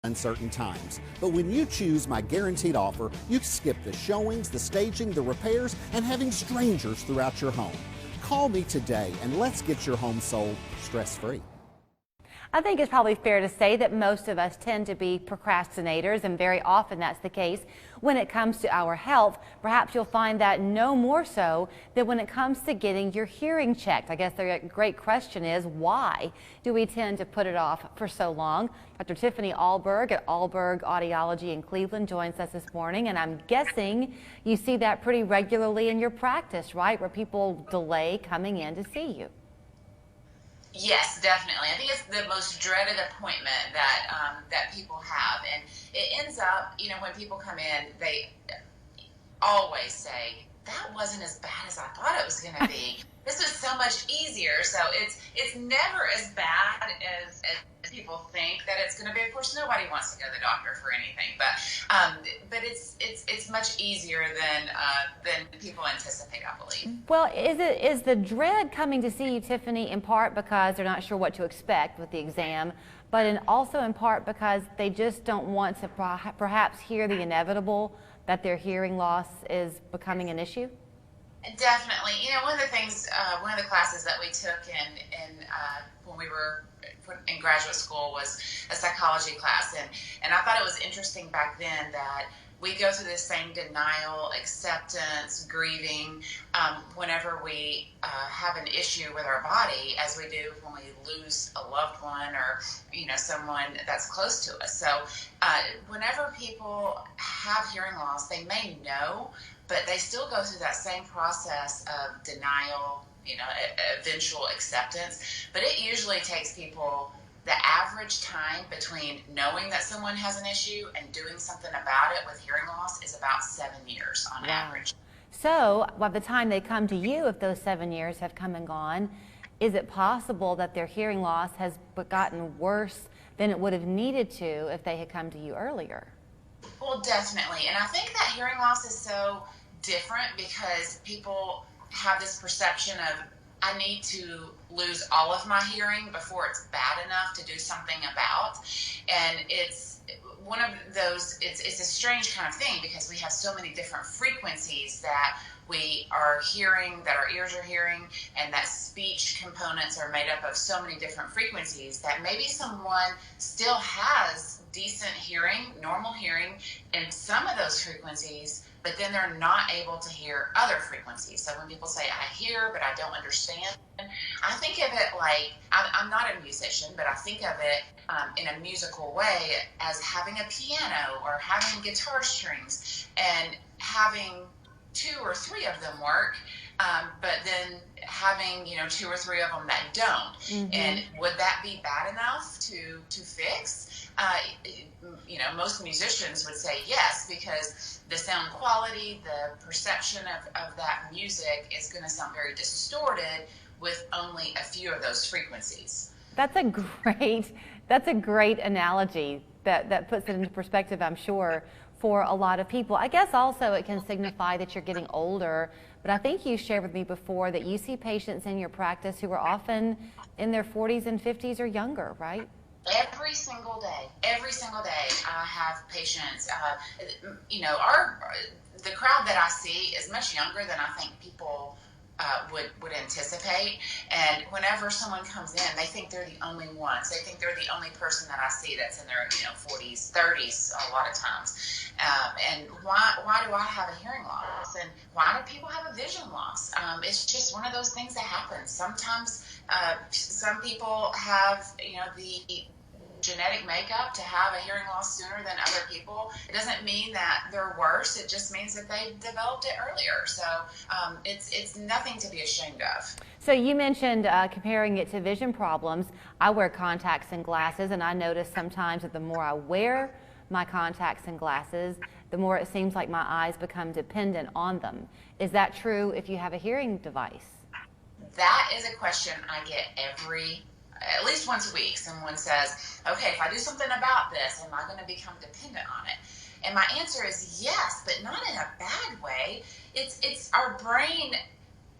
uncertain times. But when you choose my guaranteed offer, you skip the showings, the staging, the repairs, and having strangers throughout your home. Call me today and let's get your home sold stress-free. I think it's probably fair to say that most of us tend to be procrastinators, and very often that's the case when it comes to our health. Perhaps you'll find that no more so than when it comes to getting your hearing checked. I guess the great question is, why do we tend to put it off for so long? Dr. Tiffany Ahlberg at Ahlberg Audiology in Cleveland joins us this morning, and I'm guessing you see that pretty regularly in your practice, right? Where people delay coming in to see you. Yes, definitely. I think it's the most dreaded appointment that people have, and it ends up, when people come in, they always say, "That wasn't as bad as I thought it was going to be. This was so much easier." So it's never as bad as people think that it's going to be. Of course, nobody wants to go to the doctor for anything, but it's much easier than people anticipate, I believe. Well, is the dread coming to see you, Tiffany, in part because they're not sure what to expect with the exam, but also in part because they just don't want to perhaps hear the inevitable that their hearing loss is becoming an issue? Definitely. One of the things, one of the classes that we took in when we were in graduate school was a psychology class, and I thought it was interesting back then that we go through the same denial, acceptance, grieving whenever we have an issue with our body as we do when we lose a loved one or someone that's close to us. So whenever people have hearing loss, they may know, but they still go through that same process of denial, eventual acceptance. But it usually takes people, the average time between knowing that someone has an issue and doing something about it with hearing loss is about 7 years on average. So by the time they come to you, if those 7 years have come and gone, is it possible that their hearing loss has gotten worse than it would have needed to if they had come to you earlier? Well, definitely. And I think that hearing loss is so different because people have this perception of, I need to lose all of my hearing before it's bad enough to do something about. And it's one of those, it's a strange kind of thing because we have so many different frequencies that we are hearing, that our ears are hearing, and that speech components are made up of so many different frequencies that maybe someone still has decent hearing, normal hearing in some of those frequencies, but then they're not able to hear other frequencies. So when people say, I hear, but I don't understand, I think of it like, I'm not a musician, but I think of it in a musical way as having a piano or having guitar strings and having 2 or 3 of them work, but then having 2 or 3 of them that don't. Mm-hmm. And would that be bad enough to fix? Most musicians would say yes, because the sound quality, the perception of that music is going to sound very distorted with only a few of those frequencies. That's a great analogy that puts it into perspective, I'm sure, for a lot of people. I guess also it can signify that you're getting older, but I think you shared with me before that you see patients in your practice who are often in their 40s and 50s or younger, right? Every single day I have patients. The crowd that I see is much younger than I think people would anticipate. And whenever someone comes in, they think they're the only ones. They think they're the only person that I see that's in their 40s, 30s a lot of times. And why do I have a hearing loss? And why do people have a vision loss? It's just one of those things that happens. Sometimes some people have the genetic makeup to have a hearing loss sooner than other people. It doesn't mean that they're worse. It just means that they developed it earlier. So it's nothing to be ashamed of. So you mentioned comparing it to vision problems. I wear contacts and glasses, and I notice sometimes that the more I wear my contacts and glasses, the more it seems like my eyes become dependent on them. Is that true if you have a hearing device? That is a question I get at least once a week. Someone says, okay, if I do something about this, am I going to become dependent on it? And my answer is yes, but not in a bad way. It's our brain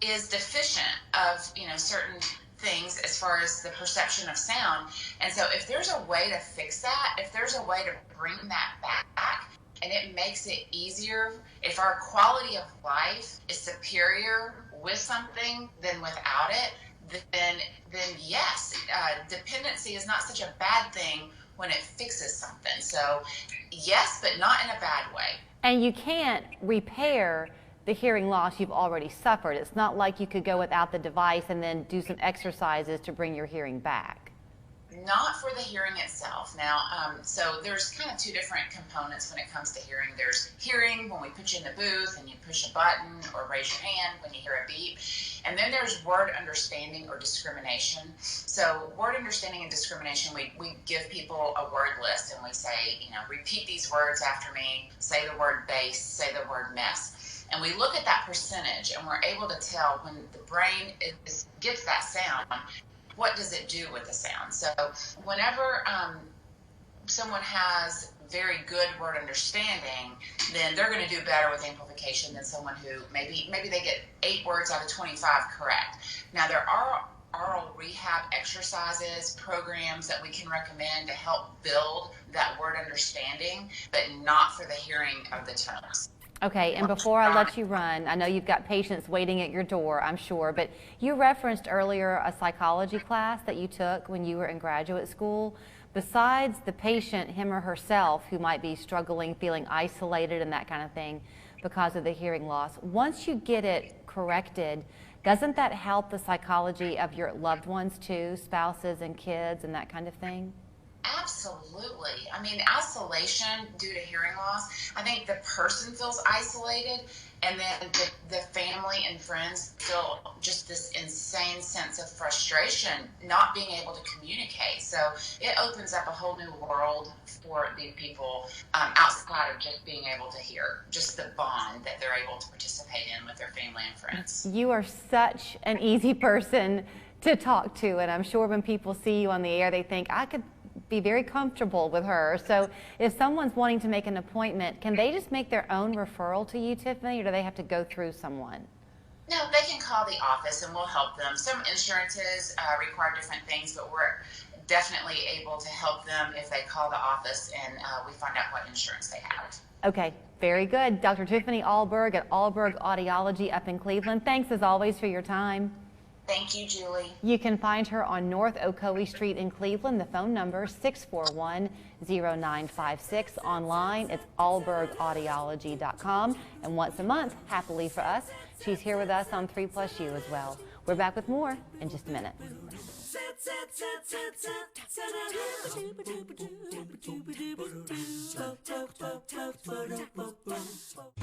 is deficient of certain things as far as the perception of sound. And so if there's a way to fix that, if there's a way to bring that back, and it makes it easier, if our quality of life is superior with something than without it, then yes, dependency is not such a bad thing when it fixes something. So yes, but not in a bad way. And you can't repair the hearing loss you've already suffered. It's not like you could go without the device and then do some exercises to bring your hearing back. Not for the hearing itself. Now, so there's kind of two different components when it comes to hearing. There's hearing when we put you in the booth and you push a button or raise your hand when you hear a beep. And then there's word understanding or discrimination. So word understanding and discrimination, we give people a word list and we say, repeat these words after me, say the word bass, say the word mess. And we look at that percentage and we're able to tell when the brain gets that sound, what does it do with the sound? So whenever someone has very good word understanding, then they're going to do better with amplification than someone who maybe they get 8 words out of 25 correct. Now there are oral rehab exercises, programs that we can recommend to help build that word understanding, but not for the hearing of the tones. Okay, and before I let you run, I know you've got patients waiting at your door, I'm sure, but you referenced earlier a psychology class that you took when you were in graduate school. Besides the patient, him or herself, who might be struggling, feeling isolated and that kind of thing because of the hearing loss, once you get it corrected, doesn't that help the psychology of your loved ones too, spouses and kids and that kind of thing? Absolutely. I mean, isolation due to hearing loss, I think the person feels isolated, and then the family and friends feel just this insane sense of frustration not being able to communicate. So it opens up a whole new world for these people outside of just being able to hear, just the bond that they're able to participate in with their family and friends. You are such an easy person to talk to, and I'm sure when people see you on the air, they think, I could be very comfortable with her. So if someone's wanting to make an appointment, can they just make their own referral to you, Tiffany, or do they have to go through someone? No, they can call the office and we'll help them. Some insurances require different things, but we're definitely able to help them if they call the office and we find out what insurance they have. Okay, very good. Dr. Tiffany Ahlberg at Ahlberg Audiology up in Cleveland. Thanks as always for your time. Thank you, Julie. You can find her on North Ocoee Street in Cleveland. The phone number is 641-0956. Online, it's ahlbergaudiology.com. And once a month, happily for us, she's here with us on 3+U as well. We're back with more in just a minute.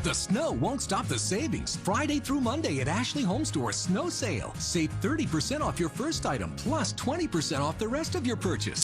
The snow won't stop the savings. Friday through Monday at Ashley Home Store Snow Sale. Save 30% off your first item plus 20% off the rest of your purchase.